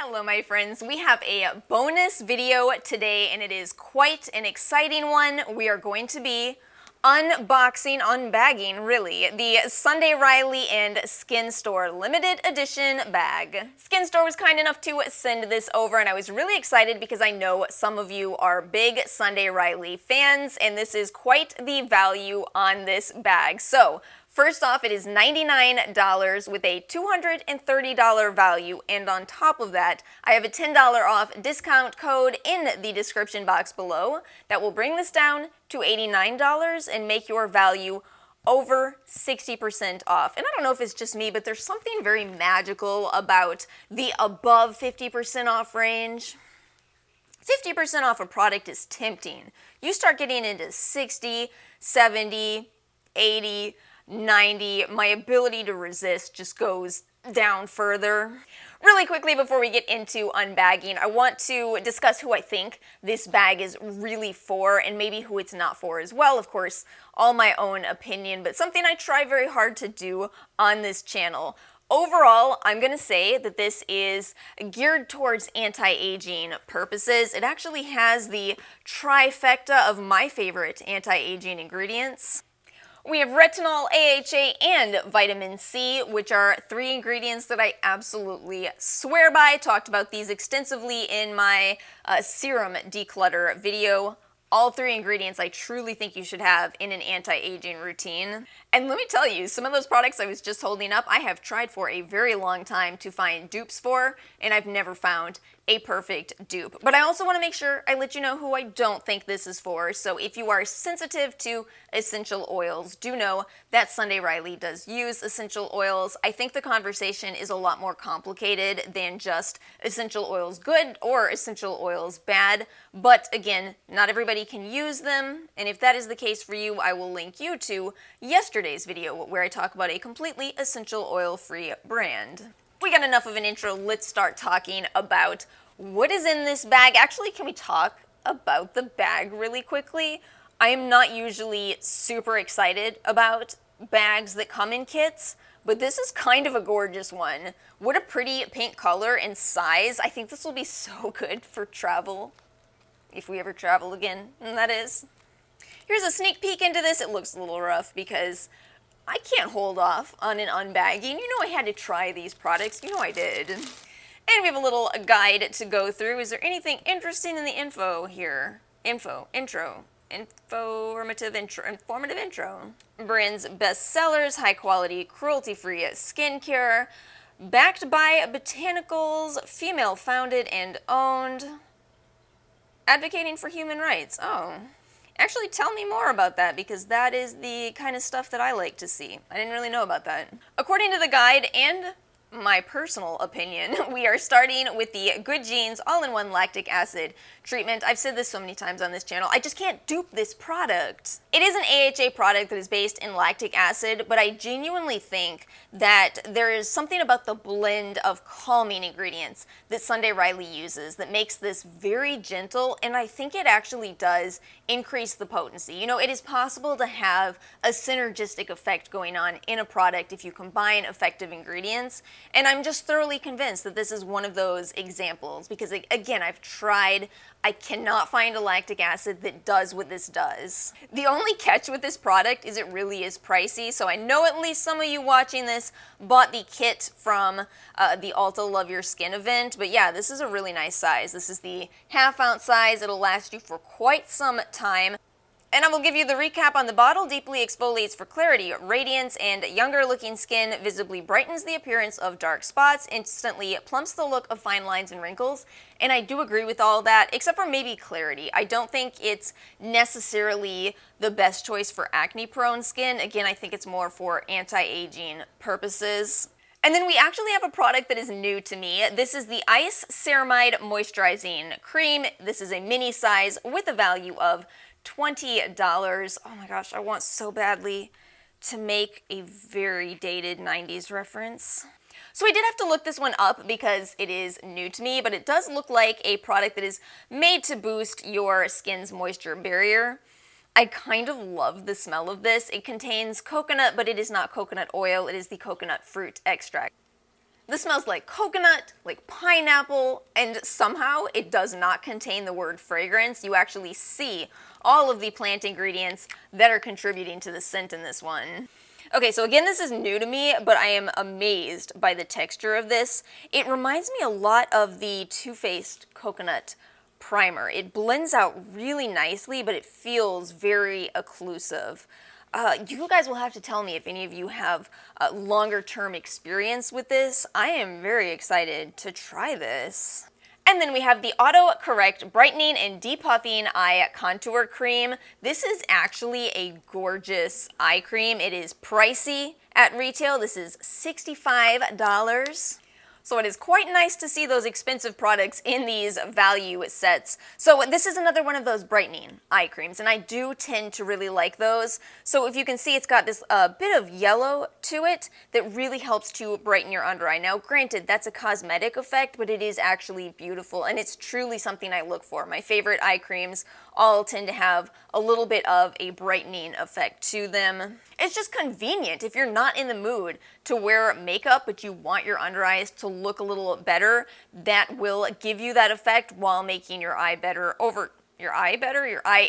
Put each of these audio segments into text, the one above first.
Hello my friends, we have a bonus video today and it is quite an exciting one. We are going to be unbagging really, the Sunday Riley and Skinstore limited edition bag. Skinstore was kind enough to send this over and I was really excited because I know some of you are big Sunday Riley fans and this is quite the value on this bag. So first off, it is $99 with a $230 value, and on top of that, I have a $10 off discount code in the description box below that will bring this down to $89 and make your value over 60% off. And I don't know if it's just me, but there's something very magical about the above 50% off range. 50% off a product is tempting. You start getting into 60, 70, 80, 90, my ability to resist just goes down further. Really quickly before we get into unbagging, I want to discuss who I think this bag is really for and maybe who it's not for as well. Of course, all my own opinion, but something I try very hard to do on this channel. Overall, I'm going to say that this is geared towards anti-aging purposes. It actually has the trifecta of my favorite anti-aging ingredients. We have retinol, AHA, and vitamin C, which are three ingredients that I absolutely swear by. Talked about these extensively in my serum declutter video. All three ingredients I truly think you should have in an anti-aging routine. And let me tell you, some of those products I was just holding up, I have tried for a very long time to find dupes for, and I've never found a perfect dupe. But I also want to make sure I let you know who I don't think this is for. So if you are sensitive to essential oils, do know that Sunday Riley does use essential oils. I think the conversation is a lot more complicated than just essential oils good or essential oils bad. But again, not everybody can use them. And if that is the case for you, I will link you to yesterday's video where I talk about a completely essential oil-free brand. We got enough of an intro, let's start talking about what is in this bag. Actually, can we talk about the bag really quickly? I am not usually super excited about bags that come in kits, but this is kind of a gorgeous one. What a pretty pink color and size. I think this will be so good for travel, if we ever travel again, and that is. Here's a sneak peek into this. It looks a little rough because I can't hold off on an unbagging. You know I had to try these products. You know I did. And we have a little guide to go through. Is there anything interesting in the info here? Informative intro. Brand's best sellers, high quality, cruelty-free skincare, backed by botanicals, female founded and owned, advocating for human rights. Oh. Actually, tell me more about that because that is the kind of stuff that I like to see. I didn't really know about that. According to the guide and my personal opinion, we are starting with the Good Genes all-in-one lactic acid treatment. I've said this so many times on this channel, I just can't dupe this product. It is an AHA product that is based in lactic acid, but I genuinely think that there is something about the blend of calming ingredients that Sunday Riley uses that makes this very gentle, and I think it actually does increase the potency. You know, it is possible to have a synergistic effect going on in a product if you combine effective ingredients, and I'm just thoroughly convinced that this is one of those examples because, again, I've tried. I cannot find a lactic acid that does what this does. The only catch with this product is it really is pricey, so I know at least some of you watching this bought the kit from the Ulta Love Your Skin event, but yeah, this is a really nice size. This is the half-ounce size. It'll last you for quite some time. And I will give you the recap on the bottle. Deeply exfoliates for clarity, radiance, and younger looking skin. Visibly brightens the appearance of dark spots. Instantly plumps the look of fine lines and wrinkles. And I do agree with all that, except for maybe clarity. I don't think it's necessarily the best choice for acne-prone skin. Again, I think it's more for anti-aging purposes. And then we actually have a product that is new to me. This is the Ice Ceramide Moisturizing Cream. This is a mini size with a value of $20. Oh my gosh, I want so badly to make a very dated 90s reference. So I did have to look this one up because it is new to me, but it does look like a product that is made to boost your skin's moisture barrier. I kind of love the smell of this. It contains coconut, but it is not coconut oil. It is the coconut fruit extract. This smells like coconut, like pineapple, and somehow it does not contain the word fragrance. You actually see all of the plant ingredients that are contributing to the scent in this one. Okay, so again, this is new to me, but I am amazed by the texture of this. It reminds me a lot of the Too Faced Coconut Primer. It blends out really nicely, but it feels very occlusive. You guys will have to tell me if any of you have longer term experience with this. I am very excited to try this. And then we have the Auto Correct Brightening and Depuffing Eye Contour Cream. This is actually a gorgeous eye cream. It is pricey at retail. This is $65. So it is quite nice to see those expensive products in these value sets. So this is another one of those brightening eye creams, and I do tend to really like those. So if you can see, it's got this bit of yellow to it that really helps to brighten your under eye. Now granted, that's a cosmetic effect, but it is actually beautiful, and it's truly something I look for. My favorite eye creams all tend to have a little bit of a brightening effect to them. It's just convenient if you're not in the mood to wear makeup, but you want your under eyes to look a little better. That will give you that effect while making your eye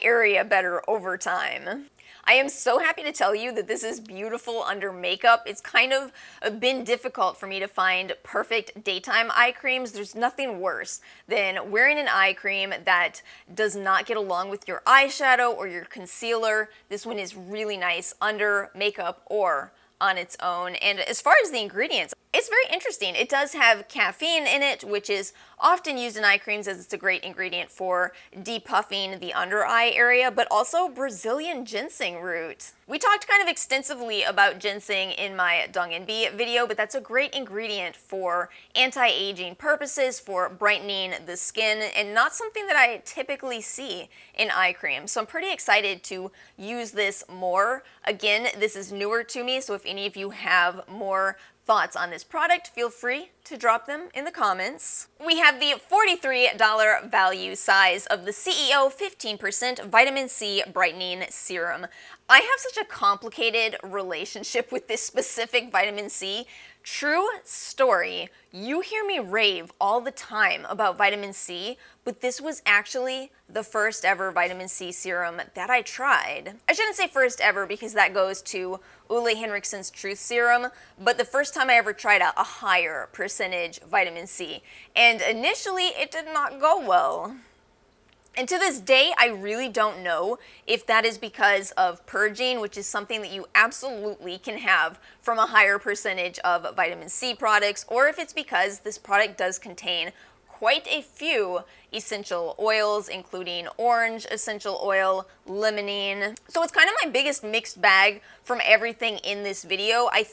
area better over time. I am so happy to tell you that this is beautiful under makeup. It's kind of been difficult for me to find perfect daytime eye creams. There's nothing worse than wearing an eye cream that does not get along with your eyeshadow or your concealer. This one is really nice under makeup or on its own. And as far as the ingredients, it's very interesting. It does have caffeine in it, which is often used in eye creams as it's a great ingredient for depuffing the under eye area, but also Brazilian ginseng root. We talked kind of extensively about ginseng in my Dung and Bee video, but that's a great ingredient for anti-aging purposes, for brightening the skin, and not something that I typically see in eye creams. So I'm pretty excited to use this more. Again, this is newer to me, so if any of you have more thoughts on this product, feel free to drop them in the comments. We have the $43 value size of the CEO 15% Vitamin C Brightening Serum. I have such a complicated relationship with this specific vitamin C. True story, you hear me rave all the time about vitamin C, but this was actually the first ever vitamin C serum that I tried. I shouldn't say first ever because that goes to Ole Henriksen's Truth Serum, but the first time I ever tried a higher percentage vitamin C, and initially it did not go well. And to this day, I really don't know if that is because of purging, which is something that you absolutely can have from a higher percentage of vitamin C products, or if it's because this product does contain quite a few essential oils, including orange essential oil, limonene. So it's kind of my biggest mixed bag from everything in this video. I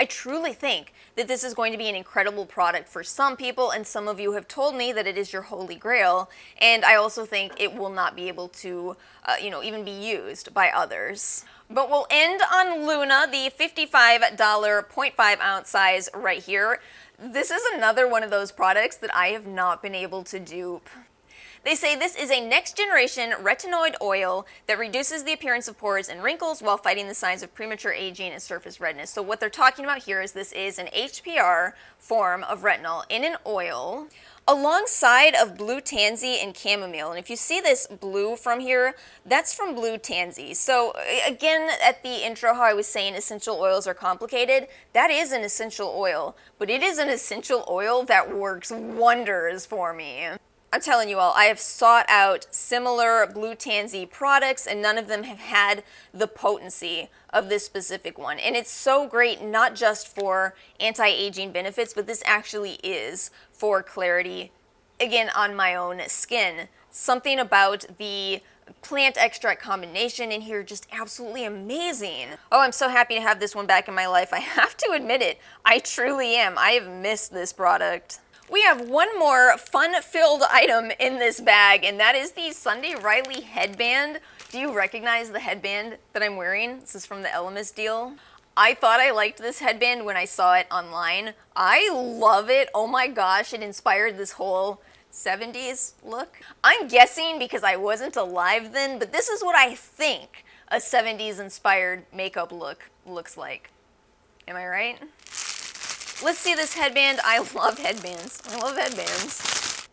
truly think that this is going to be an incredible product for some people, and some of you have told me that it is your holy grail, and I also think it will not be able to, even be used by others. But we'll end on Luna, the $55 0.5 ounce size right here. This is another one of those products that I have not been able to dupe. They say this is a next-generation retinoid oil that reduces the appearance of pores and wrinkles while fighting the signs of premature aging and surface redness. So what they're talking about here is this is an HPR form of retinol in an oil alongside of blue tansy and chamomile. And if you see this blue from here, that's from blue tansy. So again, at the intro, how I was saying essential oils are complicated, that is an essential oil, but it is an essential oil that works wonders for me. I'm telling you all, I have sought out similar blue tansy products and none of them have had the potency of this specific one. And it's so great not just for anti-aging benefits, but this actually is for clarity, again, on my own skin. Something about the plant extract combination in here just absolutely amazing. Oh, I'm so happy to have this one back in my life. I have to admit it, I truly am. I have missed this product. We have one more fun-filled item in this bag, and that is the Sunday Riley headband. Do you recognize the headband that I'm wearing? This is from the Elemis deal. I thought I liked this headband when I saw it online. I love it. Oh my gosh, it inspired this whole 70s look. I'm guessing because I wasn't alive then, but this is what I think a 70s inspired makeup look looks like. Am I right? Let's see this headband. I love headbands. I love headbands.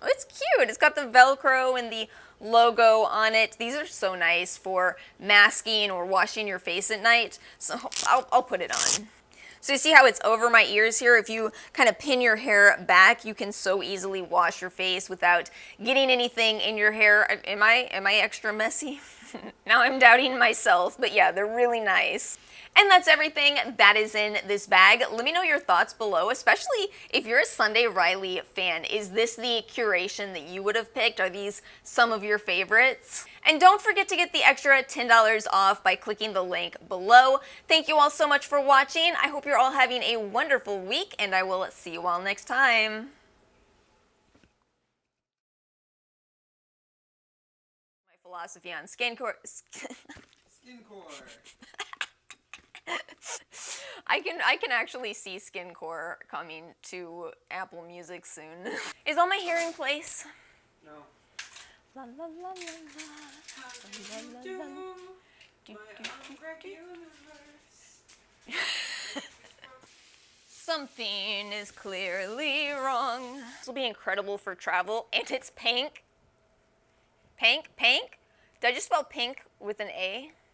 Oh, it's cute. It's got the Velcro and the logo on it. These are so nice for masking or washing your face at night. So I'll put it on. So you see how it's over my ears here? If you kind of pin your hair back, you can so easily wash your face without getting anything in your hair. Am I extra messy? Now I'm doubting myself, but yeah, they're really nice. And that's everything that is in this bag. Let me know your thoughts below, especially if you're a Sunday Riley fan. Is this the curation that you would have picked? Are these some of your favorites? And don't forget to get the extra $10 off by clicking the link below. Thank you all so much for watching. I hope you're all having a wonderful week, and I will see you all next time. My philosophy on skincare. I can actually see Skincor coming to Apple Music soon. Is all my hair in place? No. La la la la la. How do you do, my unwrapped universe? Something is clearly wrong. This will be incredible for travel, and it's pink. Pink? Pink? Did I just spell pink with an A?